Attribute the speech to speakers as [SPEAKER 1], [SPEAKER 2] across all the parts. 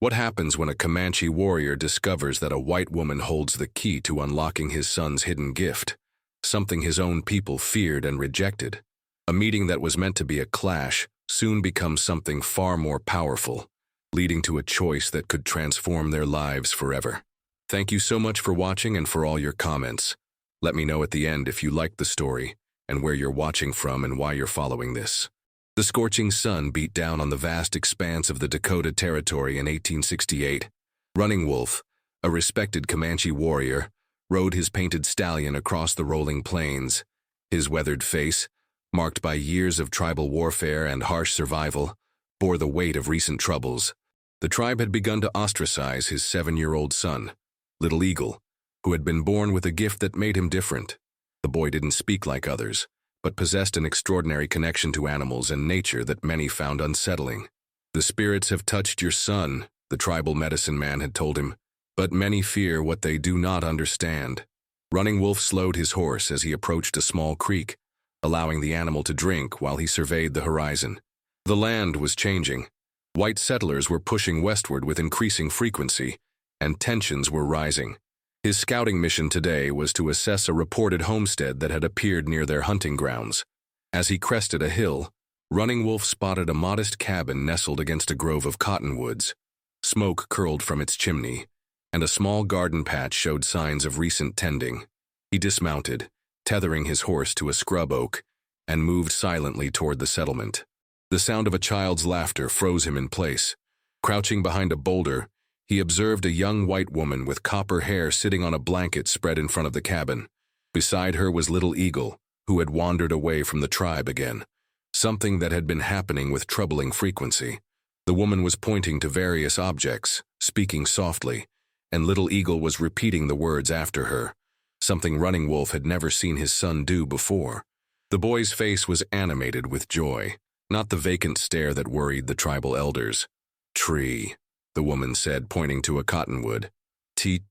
[SPEAKER 1] What happens when a Comanche warrior discovers that a white woman holds the key to unlocking his son's hidden gift, something his own people feared and rejected? A meeting that was meant to be a clash soon becomes something far more powerful, leading to a choice that could transform their lives forever. Thank you so much for watching and for all your comments. Let me know at the end if you liked the story and where you're watching from and why you're following this. The scorching sun beat down on the vast expanse of the Dakota Territory in 1868. Running Wolf, a respected Comanche warrior, rode his painted stallion across the rolling plains. His weathered face, marked by years of tribal warfare and harsh survival, bore the weight of recent troubles. The tribe had begun to ostracize his 7-year-old son, Little Eagle, who had been born with a gift that made him different. The boy didn't speak like others, but possessed an extraordinary connection to animals and nature that many found unsettling. "The spirits have touched your son," the tribal medicine man had told him, "but many fear what they do not understand." Running Wolf slowed his horse as he approached a small creek, allowing the animal to drink while he surveyed the horizon. The land was changing. White settlers were pushing westward with increasing frequency, and tensions were rising. His scouting mission today was to assess a reported homestead that had appeared near their hunting grounds. As he crested a hill, Running Wolf spotted a modest cabin nestled against a grove of cottonwoods. Smoke curled from its chimney, and a small garden patch showed signs of recent tending. He dismounted, tethering his horse to a scrub oak, and moved silently toward the settlement. The sound of a child's laughter froze him in place. Crouching behind a boulder, he observed a young white woman with copper hair sitting on a blanket spread in front of the cabin. Beside her was Little Eagle, who had wandered away from the tribe again, something that had been happening with troubling frequency. The woman was pointing to various objects, speaking softly, and Little Eagle was repeating the words after her, something Running Wolf had never seen his son do before. The boy's face was animated with joy, not the vacant stare that worried the tribal elders. "Tree," the woman said, pointing to a cottonwood.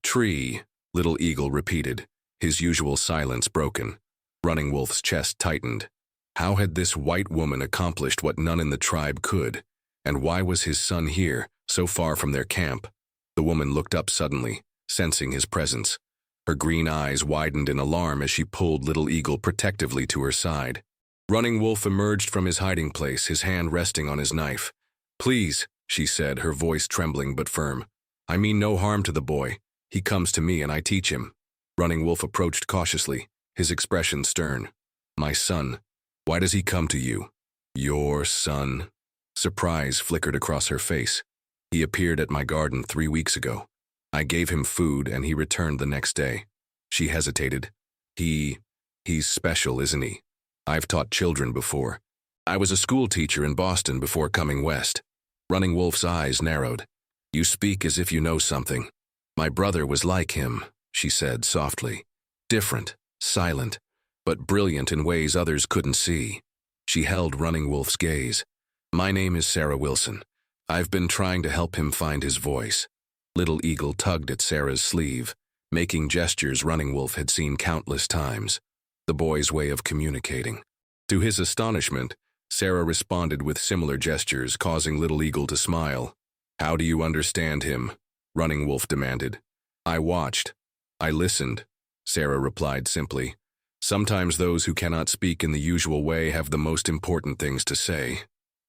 [SPEAKER 1] "Tree," Little Eagle repeated, his usual silence broken. Running Wolf's chest tightened. How had this white woman accomplished what none in the tribe could? And why was his son here, so far from their camp? The woman looked up suddenly, sensing his presence. Her green eyes widened in alarm as she pulled Little Eagle protectively to her side. Running Wolf emerged from his hiding place, his hand resting on his knife. "Please," she said, her voice trembling but firm. "I mean no harm to the boy. He comes to me and I teach him." Running Wolf approached cautiously, his expression stern. "My son. Why does he come to you?" "Your son?" Surprise flickered across her face. "He appeared at my garden 3 weeks ago. I gave him food and he returned the next day." She hesitated. He's special, isn't he? I've taught children before. I was a school teacher in Boston before coming west." Running Wolf's eyes narrowed. "You speak as if you know something." "My brother was like him," she said softly. "Different, silent, but brilliant in ways others couldn't see." She held Running Wolf's gaze. "My name is Sarah Wilson. I've been trying to help him find his voice." Little Eagle tugged at Sarah's sleeve, making gestures Running Wolf had seen countless times. The boy's way of communicating. To his astonishment, Sarah responded with similar gestures, causing Little Eagle to smile. "How do you understand him?" Running Wolf demanded. "I watched. I listened," Sarah replied simply. "Sometimes those who cannot speak in the usual way have the most important things to say."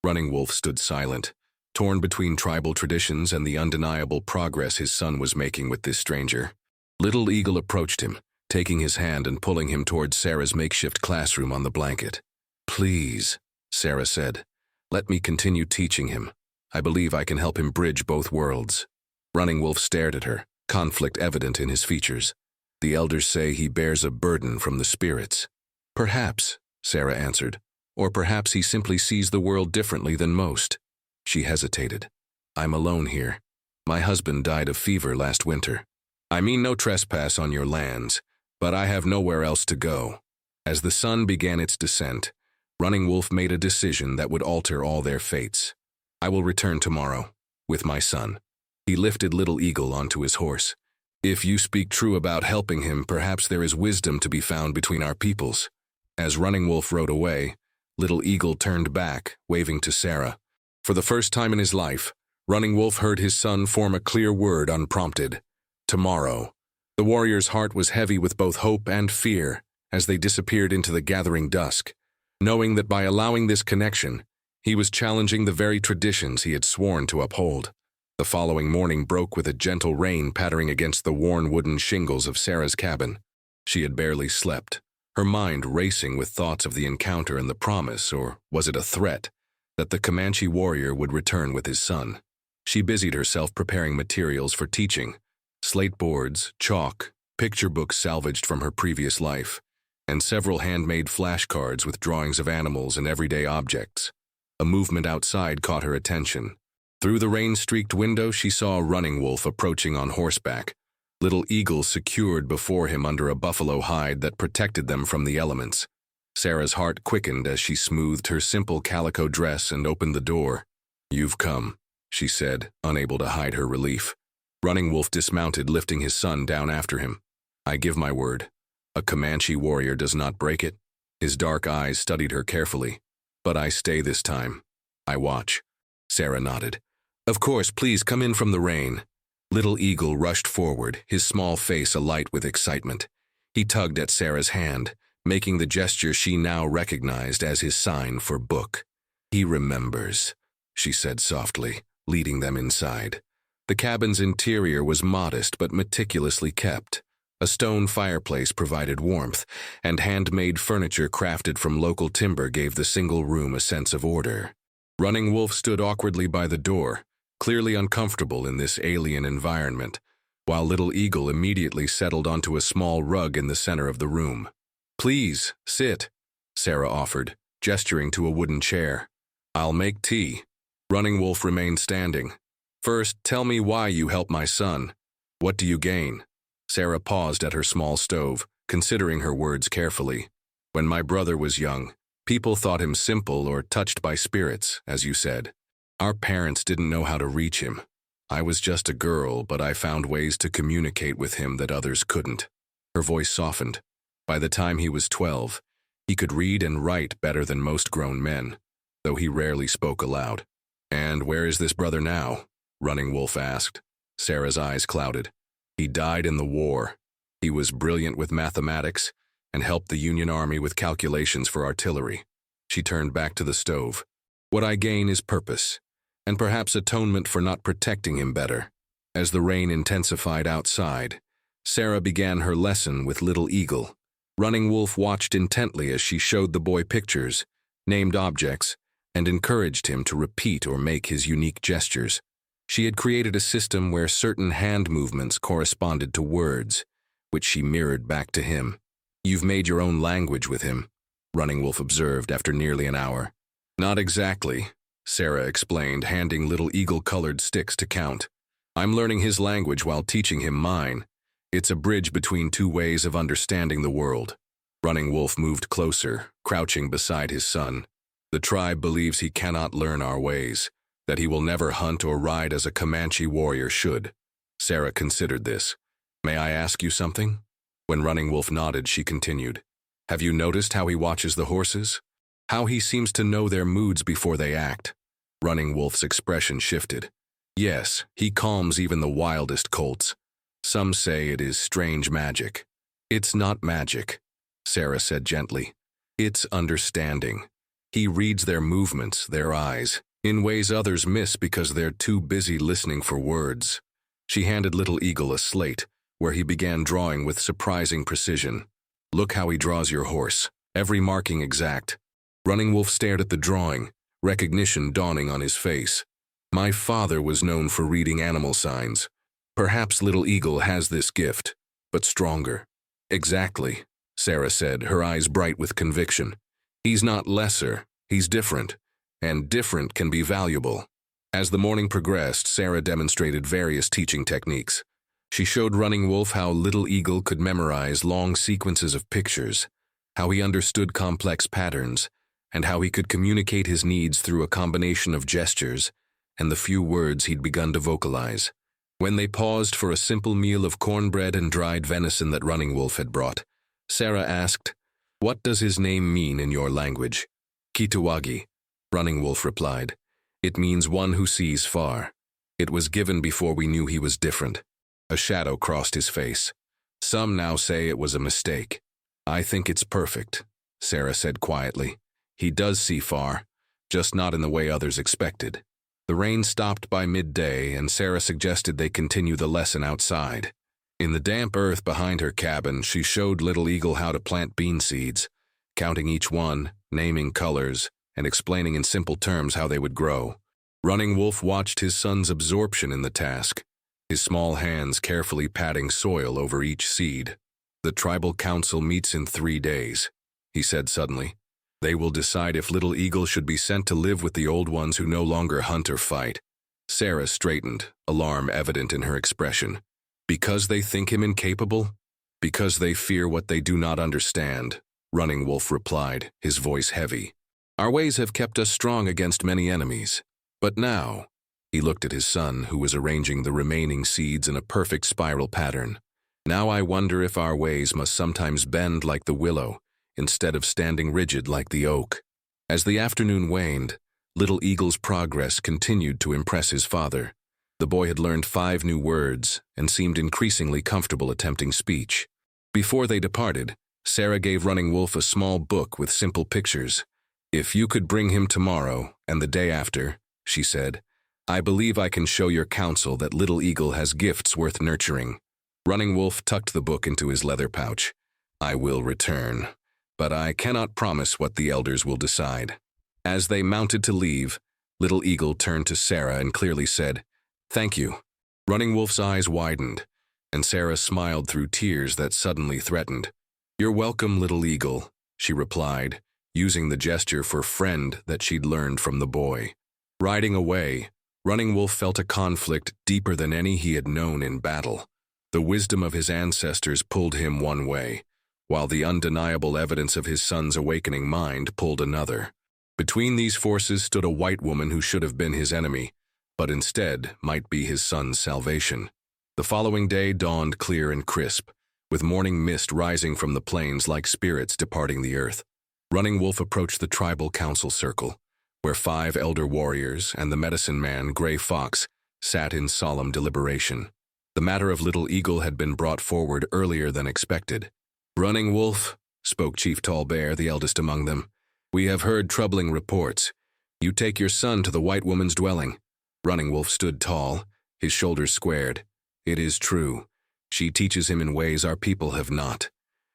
[SPEAKER 1] Running Wolf stood silent, torn between tribal traditions and the undeniable progress his son was making with this stranger. Little Eagle approached him, taking his hand and pulling him towards Sarah's makeshift classroom on the blanket. "Please," Sarah said, "let me continue teaching him. I believe I can help him bridge both worlds." Running Wolf stared at her, conflict evident in his features. "The elders say he bears a burden from the spirits." "Perhaps," Sarah answered, "or perhaps he simply sees the world differently than most." She hesitated. "I'm alone here. My husband died of fever last winter. I mean no trespass on your lands, but I have nowhere else to go." As the sun began its descent, Running Wolf made a decision that would alter all their fates. "I will return tomorrow, with my son." He lifted Little Eagle onto his horse. "If you speak true about helping him, perhaps there is wisdom to be found between our peoples." As Running Wolf rode away, Little Eagle turned back, waving to Sarah. For the first time in his life, Running Wolf heard his son form a clear word unprompted. Tomorrow. The warrior's heart was heavy with both hope and fear as they disappeared into the gathering dusk, knowing that by allowing this connection, he was challenging the very traditions he had sworn to uphold. The following morning broke with a gentle rain pattering against the worn wooden shingles of Sarah's cabin. She had barely slept, her mind racing with thoughts of the encounter and the promise, or was it a threat, that the Comanche warrior would return with his son. She busied herself preparing materials for teaching, slate boards, chalk, picture books salvaged from her previous life, and several handmade flashcards with drawings of animals and everyday objects. A movement outside caught her attention. Through the rain-streaked window, she saw a running wolf approaching on horseback, Little Eagle secured before him under a buffalo hide that protected them from the elements. Sarah's heart quickened as she smoothed her simple calico dress and opened the door. "You've come," she said, unable to hide her relief. Running Wolf dismounted, lifting his son down after him. "I give my word. A Comanche warrior does not break it." His dark eyes studied her carefully. "But I stay this time. I watch." Sarah nodded. "Of course, please come in from the rain." Little Eagle rushed forward, his small face alight with excitement. He tugged at Sarah's hand, making the gesture she now recognized as his sign for book. "He remembers," she said softly, leading them inside. The cabin's interior was modest but meticulously kept. A stone fireplace provided warmth, and handmade furniture crafted from local timber gave the single room a sense of order. Running Wolf stood awkwardly by the door, clearly uncomfortable in this alien environment, while Little Eagle immediately settled onto a small rug in the center of the room. "Please, sit," Sarah offered, gesturing to a wooden chair. "I'll make tea." Running Wolf remained standing. "First, tell me why you helped my son. What do you gain?" Sarah paused at her small stove, considering her words carefully. "When my brother was young, people thought him simple or touched by spirits, as you said. Our parents didn't know how to reach him. I was just a girl, but I found ways to communicate with him that others couldn't." Her voice softened. By the time he was 12, he could read and write better than most grown men, though he rarely spoke aloud. "And where is this brother now?" Running Wolf asked. Sarah's eyes clouded. "He died in the war. He was brilliant with mathematics and helped the Union Army with calculations for artillery." She turned back to the stove. "What I gain is purpose, and perhaps atonement for not protecting him better." As the rain intensified outside, Sarah began her lesson with Little Eagle. Running Wolf watched intently as she showed the boy pictures, named objects, and encouraged him to repeat or make his unique gestures. She had created a system where certain hand movements corresponded to words, which she mirrored back to him. "You've made your own language with him," Running Wolf observed after nearly an hour. "Not exactly," Sarah explained, handing Little Eagle-colored sticks to count. "I'm learning his language while teaching him mine. It's a bridge between two ways of understanding the world." Running Wolf moved closer, crouching beside his son. "The tribe believes he cannot learn our ways, that he will never hunt or ride as a Comanche warrior should." Sarah considered this. "May I ask you something?" When Running Wolf nodded, she continued. "Have you noticed how he watches the horses? How he seems to know their moods before they act?" Running Wolf's expression shifted. "Yes, he calms even the wildest colts. Some say it is strange magic." "It's not magic," Sarah said gently. "It's understanding. He reads their movements, their eyes, in ways others miss because they're too busy listening for words." She handed Little Eagle a slate, where he began drawing with surprising precision. "Look how he draws your horse, every marking exact." Running Wolf stared at the drawing, recognition dawning on his face. "My father was known for reading animal signs. Perhaps Little Eagle has this gift, but stronger." "Exactly," Sarah said, her eyes bright with conviction. "He's not lesser, he's different, and different can be valuable." As the morning progressed, Sarah demonstrated various teaching techniques. She showed Running Wolf how Little Eagle could memorize long sequences of pictures, how he understood complex patterns, and how he could communicate his needs through a combination of gestures and the few words he'd begun to vocalize. When they paused for a simple meal of cornbread and dried venison that Running Wolf had brought, Sarah asked, "What does his name mean in your language?" "Kitawagi," Running Wolf replied. "It means one who sees far." It was given before we knew he was different. A shadow crossed his face. Some now say it was a mistake. I think it's perfect, Sarah said quietly. He does see far, just not in the way others expected. The rain stopped by midday, and Sarah suggested they continue the lesson outside. In the damp earth behind her cabin, she showed Little Eagle how to plant bean seeds, counting each one, naming colors, and explaining in simple terms how they would grow. Running Wolf watched his son's absorption in the task, his small hands carefully patting soil over each seed. The tribal council meets in 3 days, he said suddenly. They will decide if Little Eagle should be sent to live with the old ones who no longer hunt or fight. Sarah straightened, alarm evident in her expression. Because they think him incapable? Because they fear what they do not understand, Running Wolf replied, his voice heavy. Our ways have kept us strong against many enemies. But now, he looked at his son, who was arranging the remaining seeds in a perfect spiral pattern. Now I wonder if our ways must sometimes bend like the willow, instead of standing rigid like the oak. As the afternoon waned, Little Eagle's progress continued to impress his father. The boy had learned 5 new words and seemed increasingly comfortable attempting speech. Before they departed, Sarah gave Running Wolf a small book with simple pictures. If you could bring him tomorrow and the day after, she said, I believe I can show your council that Little Eagle has gifts worth nurturing. Running Wolf tucked the book into his leather pouch. I will return, but I cannot promise what the elders will decide. As they mounted to leave, Little Eagle turned to Sarah and clearly said, Thank you. Running Wolf's eyes widened, and Sarah smiled through tears that suddenly threatened. You're welcome, Little Eagle, she replied, using the gesture for friend that she'd learned from the boy. Riding away, Running Wolf felt a conflict deeper than any he had known in battle. The wisdom of his ancestors pulled him one way, while the undeniable evidence of his son's awakening mind pulled another. Between these forces stood a white woman who should have been his enemy, but instead might be his son's salvation. The following day dawned clear and crisp, with morning mist rising from the plains like spirits departing the earth. Running Wolf approached the tribal council circle, where 5 elder warriors and the medicine man, Gray Fox, sat in solemn deliberation. The matter of Little Eagle had been brought forward earlier than expected. Running Wolf, spoke Chief Tall Bear, the eldest among them, we have heard troubling reports. You take your son to the white woman's dwelling. Running Wolf stood tall, his shoulders squared. It is true. She teaches him in ways our people have not.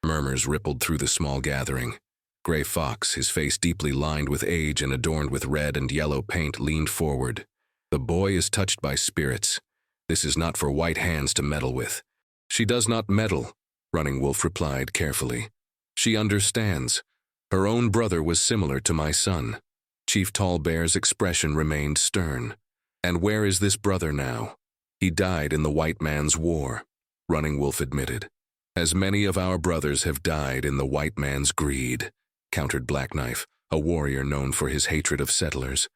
[SPEAKER 1] Murmurs rippled through the small gathering. Gray Fox, his face deeply lined with age and adorned with red and yellow paint, leaned forward. The boy is touched by spirits. This is not for white hands to meddle with. She does not meddle, Running Wolf replied carefully. She understands. Her own brother was similar to my son. Chief Tall Bear's expression remained stern. And where is this brother now? He died in the white man's war, Running Wolf admitted. As many of our brothers have died in the white man's greed, countered Black Knife, a warrior known for his hatred of settlers.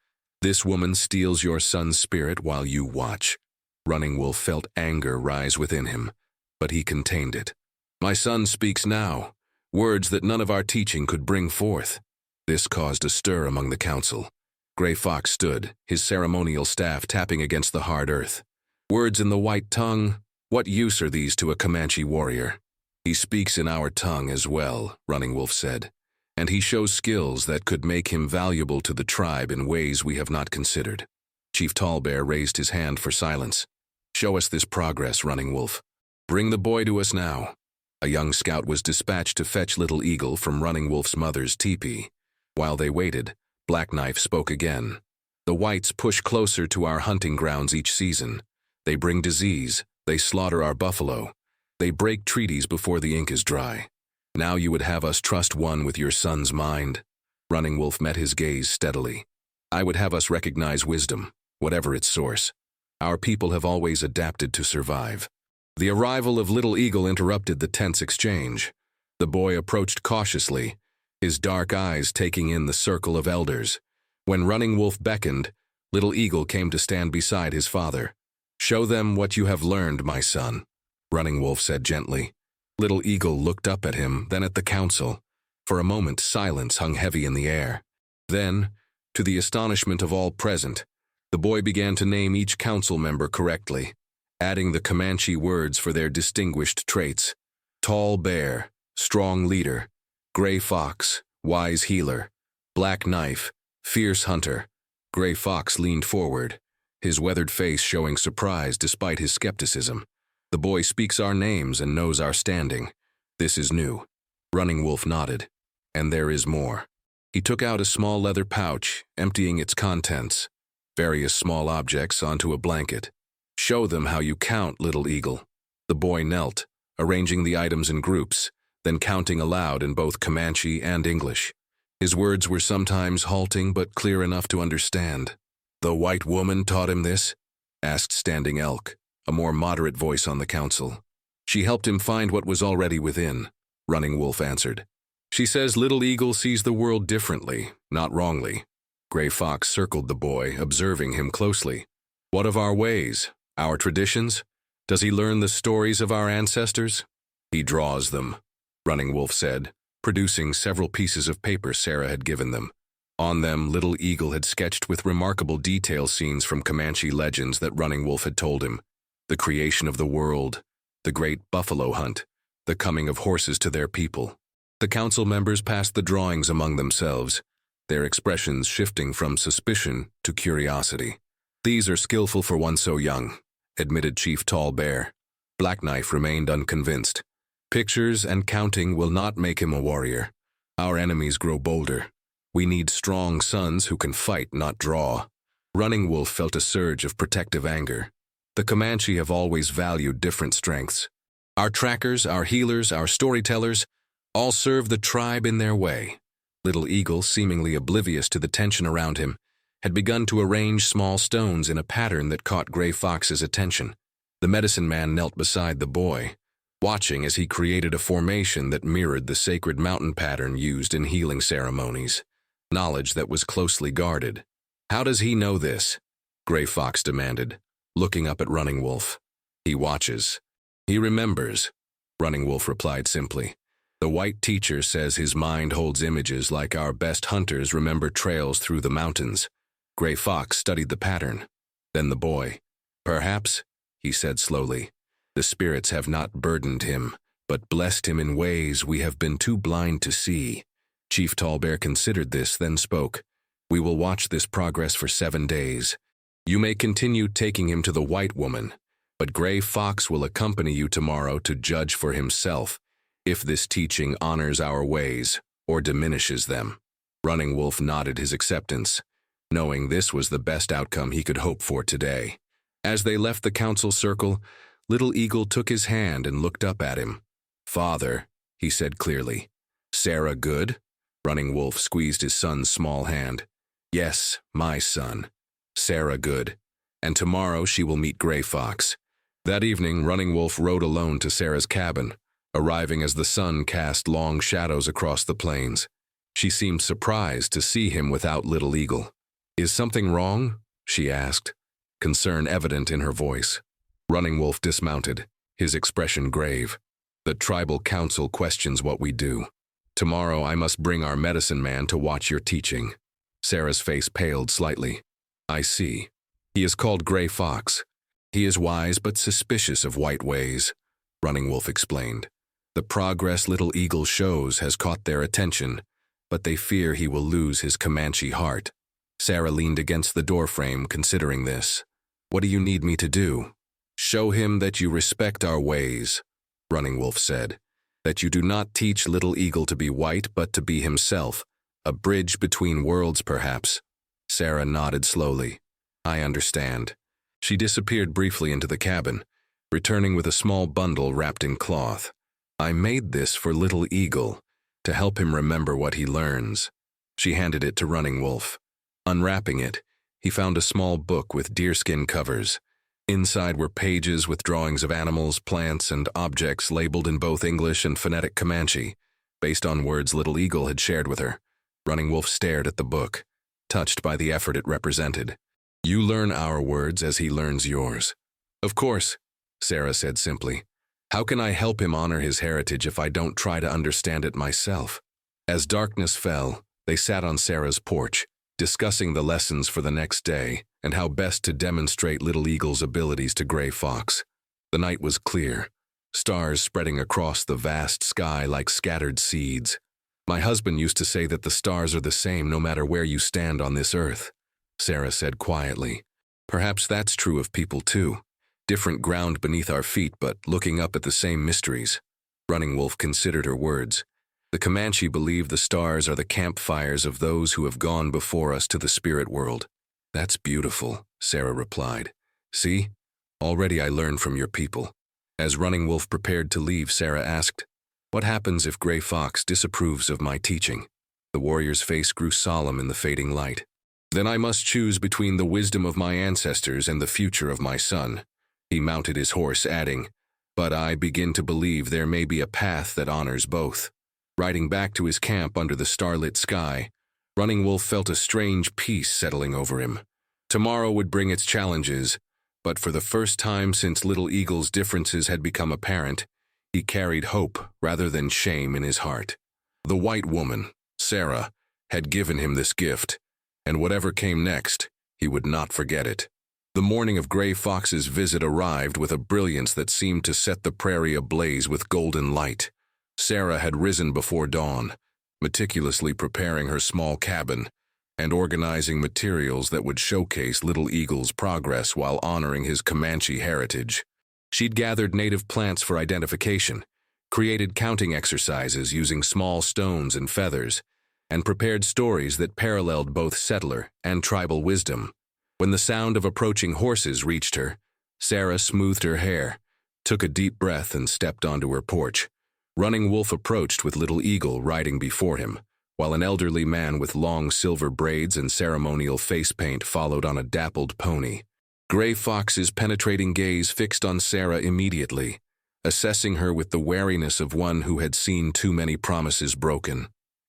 [SPEAKER 1] This woman steals your son's spirit while you watch. Running Wolf felt anger rise within him, but he contained it. My son speaks now, words that none of our teaching could bring forth. This caused a stir among the council. Gray Fox stood, his ceremonial staff tapping against the hard earth. Words in the white tongue, what use are these to a Comanche warrior? He speaks in our tongue as well, Running Wolf said, and he shows skills that could make him valuable to the tribe in ways we have not considered. Chief Tall Bear raised his hand for silence. Show us this progress, Running Wolf. Bring the boy to us now. A young scout was dispatched to fetch Little Eagle from Running Wolf's mother's teepee. While they waited, Black Knife spoke again. The whites push closer to our hunting grounds each season. They bring disease. They slaughter our buffalo. They break treaties before the ink is dry. Now you would have us trust one with your son's mind? Running Wolf met his gaze steadily. I would have us recognize wisdom, whatever its source. Our people have always adapted to survive. The arrival of Little Eagle interrupted the tense exchange. The boy approached cautiously, his dark eyes taking in the circle of elders. When Running Wolf beckoned, Little Eagle came to stand beside his father. Show them what you have learned, my son, Running Wolf said gently. Little Eagle looked up at him, then at the council. For a moment, silence hung heavy in the air. Then, to the astonishment of all present, The boy began to name each council member correctly, adding the Comanche words for their distinguished traits. Tall bear, strong leader, gray fox, wise healer, black knife, fierce hunter. Gray fox leaned forward, his weathered face showing surprise despite his skepticism. The boy speaks our names and knows our standing. This is new. Running Wolf nodded. And there is more. He took out a small leather pouch, emptying its contents, various small objects onto a blanket. Show them how you count, Little Eagle. The boy knelt, arranging the items in groups, then counting aloud in both Comanche and English. His words were sometimes halting but clear enough to understand. The white woman taught him this? Asked Standing Elk, a more moderate voice on the council. She helped him find what was already within, Running Wolf answered. She says Little Eagle sees the world differently, not wrongly. Gray Fox circled the boy, observing him closely. What of our ways, our traditions? Does he learn the stories of our ancestors? He draws them, Running Wolf said, producing several pieces of paper Sarah had given them. On them, Little Eagle had sketched with remarkable detail scenes from Comanche legends that Running Wolf had told him. The creation of the world, the great buffalo hunt, the coming of horses to their people. The council members passed the drawings among themselves, their expressions shifting from suspicion to curiosity. These are skillful for one so young, admitted Chief Tall Bear. Black Knife remained unconvinced. Pictures and counting will not make him a warrior. Our enemies grow bolder. We need strong sons who can fight, not draw. Running Wolf felt a surge of protective anger. The Comanche have always valued different strengths. Our trackers, our healers, our storytellers, all serve the tribe in their way. Little Eagle, seemingly oblivious to the tension around him, had begun to arrange small stones in a pattern that caught Gray Fox's attention. The medicine man knelt beside the boy, watching as he created a formation that mirrored the sacred mountain pattern used in healing ceremonies, knowledge that was closely guarded. How does he know this? Gray Fox demanded, looking up at Running Wolf. He watches. He remembers, Running Wolf replied simply. The white teacher says his mind holds images like our best hunters remember trails through the mountains. Gray Fox studied the pattern. Then the boy. Perhaps, he said slowly, the spirits have not burdened him, but blessed him in ways we have been too blind to see. Chief Tall Bear considered this, then spoke. We will watch this progress for 7 days. You may continue taking him to the white woman, but Gray Fox will accompany you tomorrow to judge for himself if this teaching honors our ways or diminishes them. Running Wolf nodded his acceptance, knowing this was the best outcome he could hope for today. As they left the council circle, Little Eagle took his hand and looked up at him. Father, he said clearly. Sarah good? Running Wolf squeezed his son's small hand. Yes, my son. Sarah good. And tomorrow she will meet Gray Fox. That evening, Running Wolf rode alone to Sarah's cabin, arriving as the sun cast long shadows across the plains. She seemed surprised to see him without Little Eagle. Is something wrong? She asked, concern evident in her voice. Running Wolf dismounted, his expression grave. The tribal council questions what we do. Tomorrow I must bring our medicine man to watch your teaching. Sarah's face paled slightly. I see. He is called Gray Fox. He is wise but suspicious of white ways, Running Wolf explained. The progress Little Eagle shows has caught their attention, but they fear he will lose his Comanche heart. Sarah leaned against the doorframe, considering this. What do you need me to do? Show him that you respect our ways, Running Wolf said. That you do not teach Little Eagle to be white, but to be himself. A bridge between worlds, perhaps. Sarah nodded slowly. I understand. She disappeared briefly into the cabin, returning with a small bundle wrapped in cloth. I made this for Little Eagle, to help him remember what he learns. She handed it to Running Wolf. Unwrapping it, he found a small book with deerskin covers. Inside were pages with drawings of animals, plants, and objects labeled in both English and phonetic Comanche, based on words Little Eagle had shared with her. Running Wolf stared at the book, touched by the effort it represented. You learn our words as he learns yours. Of course, Sarah said simply. How can I help him honor his heritage if I don't try to understand it myself? As darkness fell, they sat on Sarah's porch, discussing the lessons for the next day. and how best to demonstrate Little Eagle's abilities to Gray Fox. The night was clear, stars spreading across the vast sky like scattered seeds. "My husband used to say that the stars are the same no matter where you stand on this earth," Sarah said quietly. "Perhaps that's true of people too. Different ground beneath our feet, but looking up at the same mysteries." Running Wolf considered her words. "The Comanche believe the stars are the campfires of those who have gone before us to the spirit world." "That's beautiful," Sarah replied. "See? Already I learned from your people." As Running Wolf prepared to leave, Sarah asked, "What happens if Gray Fox disapproves of my teaching?" The warrior's face grew solemn in the fading light. "Then I must choose between the wisdom of my ancestors and the future of my son." He mounted his horse, adding, "But I begin to believe there may be a path that honors both." Riding back to his camp under the starlit sky, Running Wolf felt a strange peace settling over him. Tomorrow would bring its challenges, but for the first time since Little Eagle's differences had become apparent, he carried hope rather than shame in his heart. The white woman, Sarah, had given him this gift, and whatever came next, he would not forget it. The morning of Gray Fox's visit arrived with a brilliance that seemed to set the prairie ablaze with golden light. Sarah had risen before dawn, meticulously preparing her small cabin and organizing materials that would showcase Little Eagle's progress while honoring his Comanche heritage. She'd gathered native plants for identification, created counting exercises using small stones and feathers, and prepared stories that paralleled both settler and tribal wisdom. When the sound of approaching horses reached her, Sarah smoothed her hair, took a deep breath, and stepped onto her porch. Running Wolf approached with Little Eagle riding before him, while an elderly man with long silver braids and ceremonial face paint followed on a dappled pony. Gray Fox's penetrating gaze fixed on Sarah immediately, assessing her with the wariness of one who had seen too many promises broken.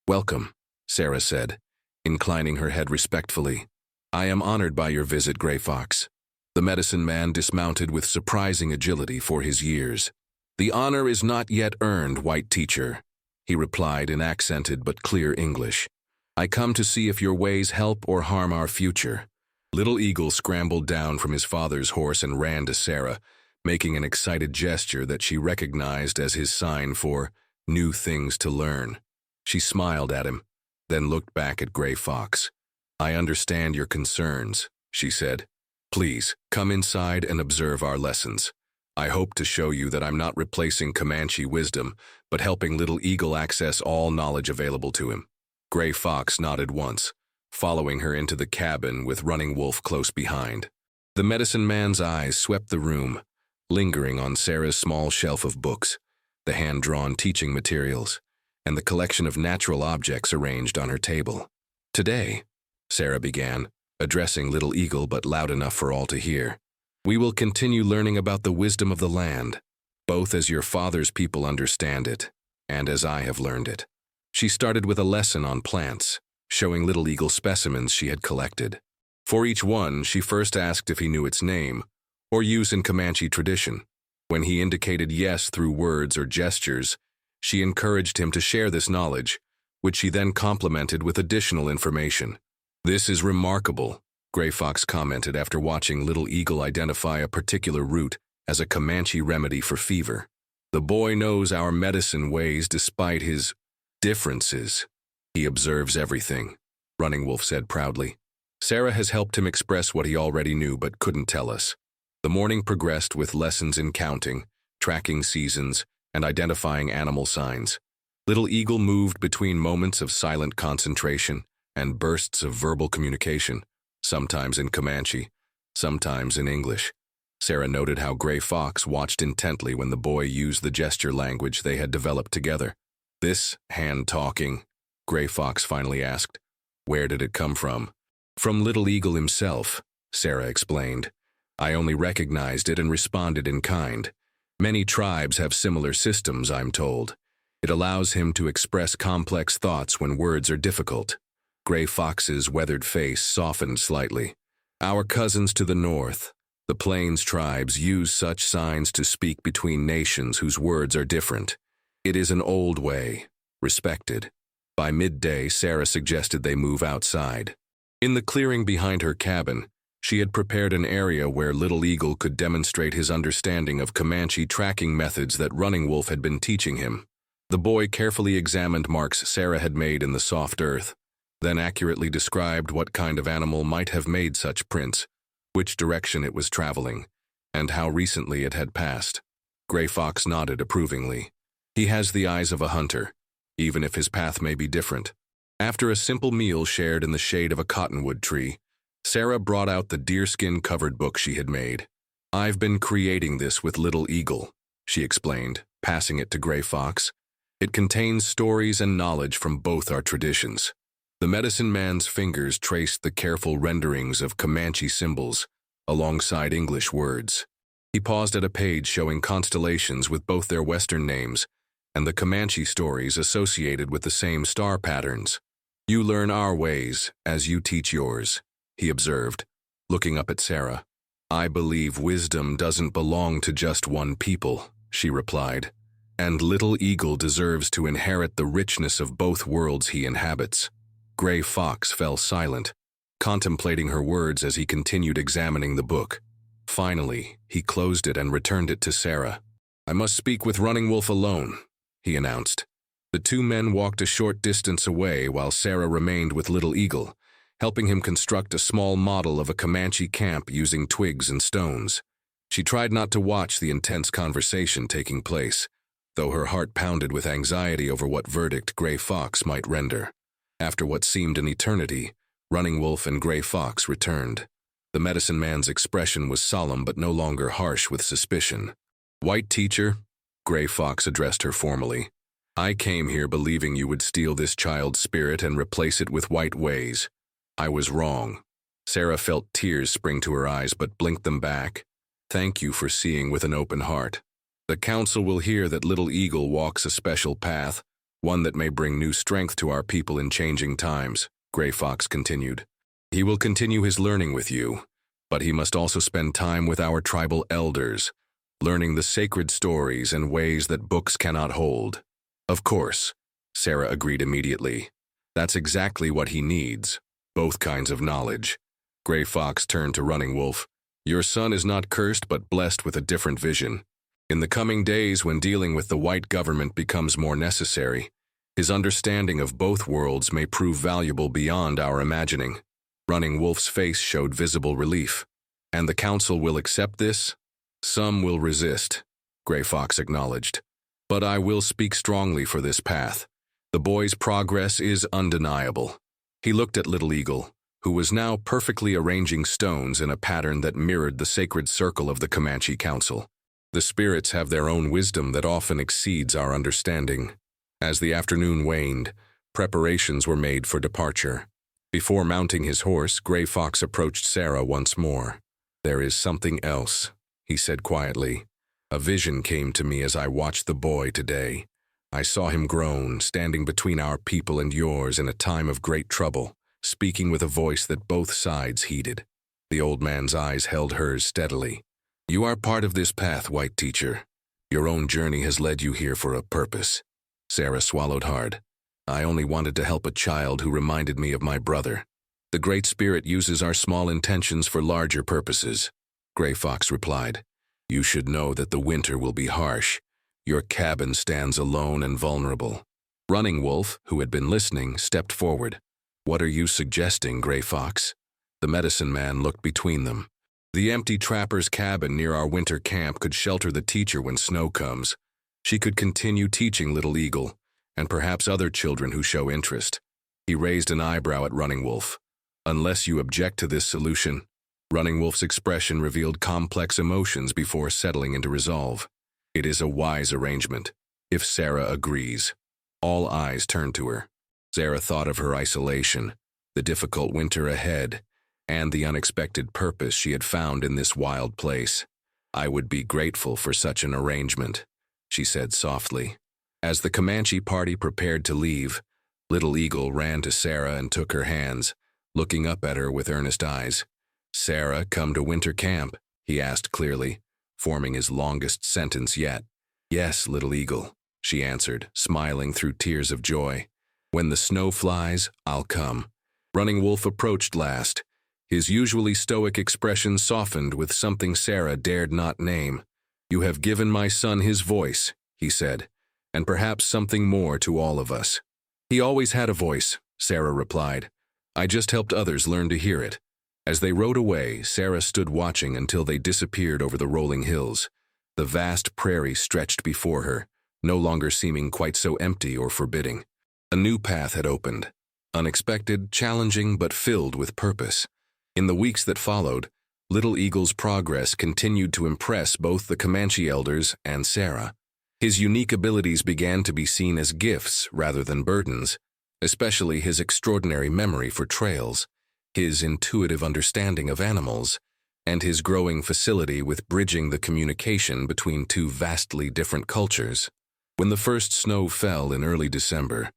[SPEAKER 1] "Welcome," Sarah said, inclining her head respectfully. "I am honored by your visit, Gray Fox." The medicine man dismounted with surprising agility for his years. "The honor is not yet earned, white teacher," he replied in accented but clear English. "I come to see if your ways help or harm our future." Little Eagle scrambled down from his father's horse and ran to Sarah, making an excited gesture that she recognized as his sign for new things to learn. She smiled at him, then looked back at Gray Fox. "I understand your concerns," she said. "Please, come inside and observe our lessons. I hope to show you that I'm not replacing Comanche wisdom, but helping Little Eagle access all knowledge available to him." Gray Fox nodded once, following her into the cabin with Running Wolf close behind. The medicine man's eyes swept the room, lingering on Sarah's small shelf of books, the hand-drawn teaching materials, and the collection of natural objects arranged on her table. "Today," Sarah began, addressing Little Eagle but loud enough for all to hear, "we will continue learning about the wisdom of the land, both as your father's people understand it, and as I have learned it." She started with a lesson on plants, showing Little Eagle specimens she had collected. For each one, she first asked if he knew its name, or use in Comanche tradition. When he indicated yes through words or gestures, she encouraged him to share this knowledge, which she then complemented with additional information. "This is remarkable," Gray Fox commented after watching Little Eagle identify a particular root as a Comanche remedy for fever. "The boy knows our medicine ways despite his differences. He observes everything," Running Wolf said proudly. Sarah has helped him express what he already knew but couldn't tell us. The morning progressed with lessons in counting, tracking seasons, and identifying animal signs. Little Eagle moved between moments of silent concentration and bursts of verbal communication, sometimes in Comanche, sometimes in English. Sarah noted how Gray Fox watched intently when the boy used the gesture language they had developed together. "This hand-talking," Gray Fox finally asked, "where did it come from?" "From Little Eagle himself," Sarah explained. "I only recognized it and responded in kind. Many tribes have similar systems, I'm told. It allows him to express complex thoughts when words are difficult." Gray Fox's weathered face softened slightly. "Our cousins to the north, the Plains tribes, use such signs to speak between nations whose words are different. It is an old way, respected." By midday, Sarah suggested they move outside. In the clearing behind her cabin, She had prepared an area where Little Eagle could demonstrate his understanding of Comanche tracking methods that Running Wolf had been teaching him. The boy carefully examined marks Sarah had made in the soft earth, then accurately described what kind of animal might have made such prints, which direction it was traveling, and how recently it had passed. Gray Fox nodded approvingly. He has the eyes of a hunter, even if his path may be different. After a simple meal shared in the shade of a cottonwood tree, Sarah brought out the deerskin-covered book she had made. "I've been creating this with Little Eagle," she explained, passing it to Gray Fox. "It contains stories and knowledge from both our traditions." The medicine man's fingers traced the careful renderings of Comanche symbols alongside English words. He paused at a page showing constellations with both their Western names and the Comanche stories associated with the same star patterns. "You learn our ways as you teach yours," he observed, looking up at Sarah. "I believe wisdom doesn't belong to just one people," she replied, "and Little Eagle deserves to inherit the richness of both worlds he inhabits." Gray Fox fell silent, contemplating her words as he continued examining the book. Finally, he closed it and returned it to Sarah. "I must speak with Running Wolf alone," he announced. The two men walked a short distance away while Sarah remained with Little Eagle, helping him construct a small model of a Comanche camp using twigs and stones. She tried not to watch the intense conversation taking place, though her heart pounded with anxiety over what verdict Gray Fox might render. After what seemed an eternity, Running Wolf and Gray Fox returned. The medicine man's expression was solemn but no longer harsh with suspicion. "White teacher," Gray Fox addressed her formally, "I came here believing you would steal this child's spirit and replace it with white ways. I was wrong." Sarah felt tears spring to her eyes but blinked them back. "Thank you for seeing with an open heart. The council will hear that Little Eagle walks a special path, one that may bring new strength to our people in changing times," Gray Fox continued. "He will continue his learning with you, but he must also spend time with our tribal elders, learning the sacred stories and ways that books cannot hold." "Of course," Sarah agreed immediately. "That's exactly what he needs. Both kinds of knowledge." Gray Fox turned to Running Wolf. "Your son is not cursed but blessed with a different vision. In the coming days when dealing with the white government becomes more necessary, his understanding of both worlds may prove valuable beyond our imagining." Running Wolf's face showed visible relief. "And the council will accept this?" "Some will resist," Gray Fox acknowledged. "But I will speak strongly for this path. The boy's progress is undeniable." He looked at Little Eagle, who was now perfectly arranging stones in a pattern that mirrored the sacred circle of the Comanche Council. "The spirits have their own wisdom that often exceeds our understanding." As the afternoon waned, preparations were made for departure. Before mounting his horse, Gray Fox approached Sarah once more. "There is something else," he said quietly. "A vision came to me as I watched the boy today. I saw him grown, standing between our people and yours in a time of great trouble, speaking with a voice that both sides heeded." The old man's eyes held hers steadily. "You are part of this path, white teacher. Your own journey has led you here for a purpose." Sarah swallowed hard. "I only wanted to help a child who reminded me of my brother. The Great Spirit uses our small intentions for larger purposes," Gray Fox replied. "You should know that the winter will be harsh. Your cabin stands alone and vulnerable." Running Wolf, who had been listening, stepped forward. "What are you suggesting, Gray Fox?" The medicine man looked between them. "The empty trapper's cabin near our winter camp could shelter the teacher when snow comes. She could continue teaching Little Eagle, and perhaps other children who show interest." He raised an eyebrow at Running Wolf. "Unless you object to this solution." Running Wolf's expression revealed complex emotions before settling into resolve. "It is a wise arrangement, if Sarah agrees." All eyes turned to her. Sarah thought of her isolation, the difficult winter ahead, and the unexpected purpose she had found in this wild place. "I would be grateful for such an arrangement," she said softly. As the Comanche party prepared to leave, Little Eagle ran to Sarah and took her hands, looking up at her with earnest eyes. "Sarah, come to winter camp?" he asked clearly, forming his longest sentence yet. "Yes, Little Eagle," she answered, smiling through tears of joy. "When the snow flies, I'll come." Running Wolf approached last. His usually stoic expression softened with something Sarah dared not name. "You have given my son his voice," he said, "and perhaps something more to all of us." "He always had a voice," Sarah replied. "I just helped others learn to hear it." As they rode away, Sarah stood watching until they disappeared over the rolling hills. The vast prairie stretched before her, no longer seeming quite so empty or forbidding. A new path had opened, unexpected, challenging, but filled with purpose. In the weeks that followed, Little Eagle's progress continued to impress both the Comanche elders and Sarah. His unique abilities began to be seen as gifts rather than burdens, especially his extraordinary memory for trails, his intuitive understanding of animals, and his growing facility with bridging the communication between two vastly different cultures. When the first snow fell in early December,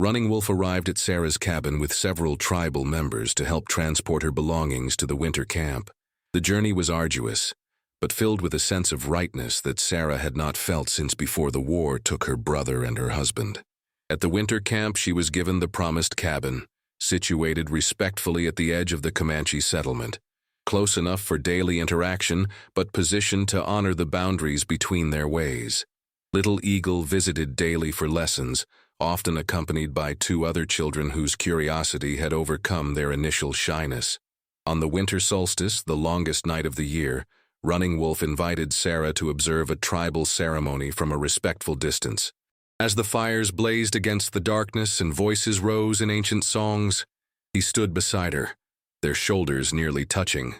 [SPEAKER 1] Running Wolf arrived at Sarah's cabin with several tribal members to help transport her belongings to the winter camp. The journey was arduous, but filled with a sense of rightness that Sarah had not felt since before the war took her brother and her husband. At the winter camp, she was given the promised cabin, situated respectfully at the edge of the Comanche settlement, close enough for daily interaction, but positioned to honor the boundaries between their ways. Little Eagle visited daily for lessons, often accompanied by two other children whose curiosity had overcome their initial shyness. On the winter solstice, the longest night of the year, Running Wolf invited Sarah to observe a tribal ceremony from a respectful distance. As the fires blazed against the darkness and voices rose in ancient songs, he stood beside her, their shoulders nearly touching.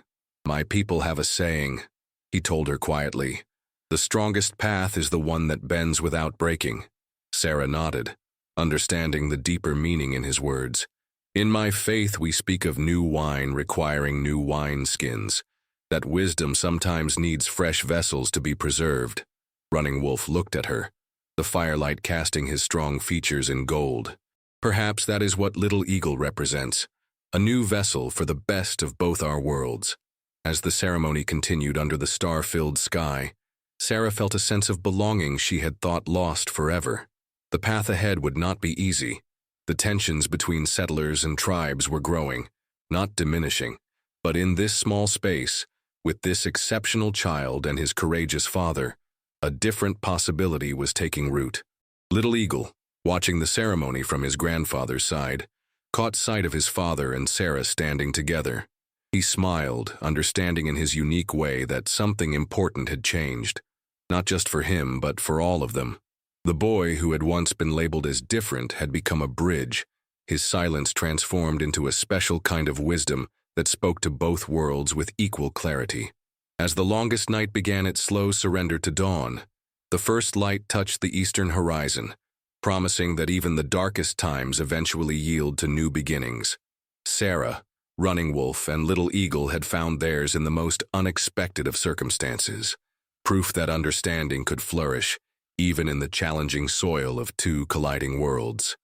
[SPEAKER 1] "My people have a saying," he told her quietly. "The strongest path is the one that bends without breaking." Sarah nodded, understanding the deeper meaning in his words. "In my faith we speak of new wine requiring new wineskins, that wisdom sometimes needs fresh vessels to be preserved." Running Wolf looked at her, the firelight casting his strong features in gold. "Perhaps that is what Little Eagle represents, a new vessel for the best of both our worlds." As the ceremony continued under the star-filled sky, Sarah felt a sense of belonging she had thought lost forever. The path ahead would not be easy. The tensions between settlers and tribes were growing, not diminishing. But in this small space, with this exceptional child and his courageous father, a different possibility was taking root. Little Eagle, watching the ceremony from his grandfather's side, caught sight of his father and Sarah standing together. He smiled, understanding in his unique way that something important had changed, not just for him, but for all of them. The boy who had once been labeled as different had become a bridge, his silence transformed into a special kind of wisdom that spoke to both worlds with equal clarity. As the longest night began its slow surrender to dawn, the first light touched the eastern horizon, promising that even the darkest times eventually yield to new beginnings. Sarah, Running Wolf, and Little Eagle had found theirs in the most unexpected of circumstances, proof that understanding could flourish, even in the challenging soil of two colliding worlds.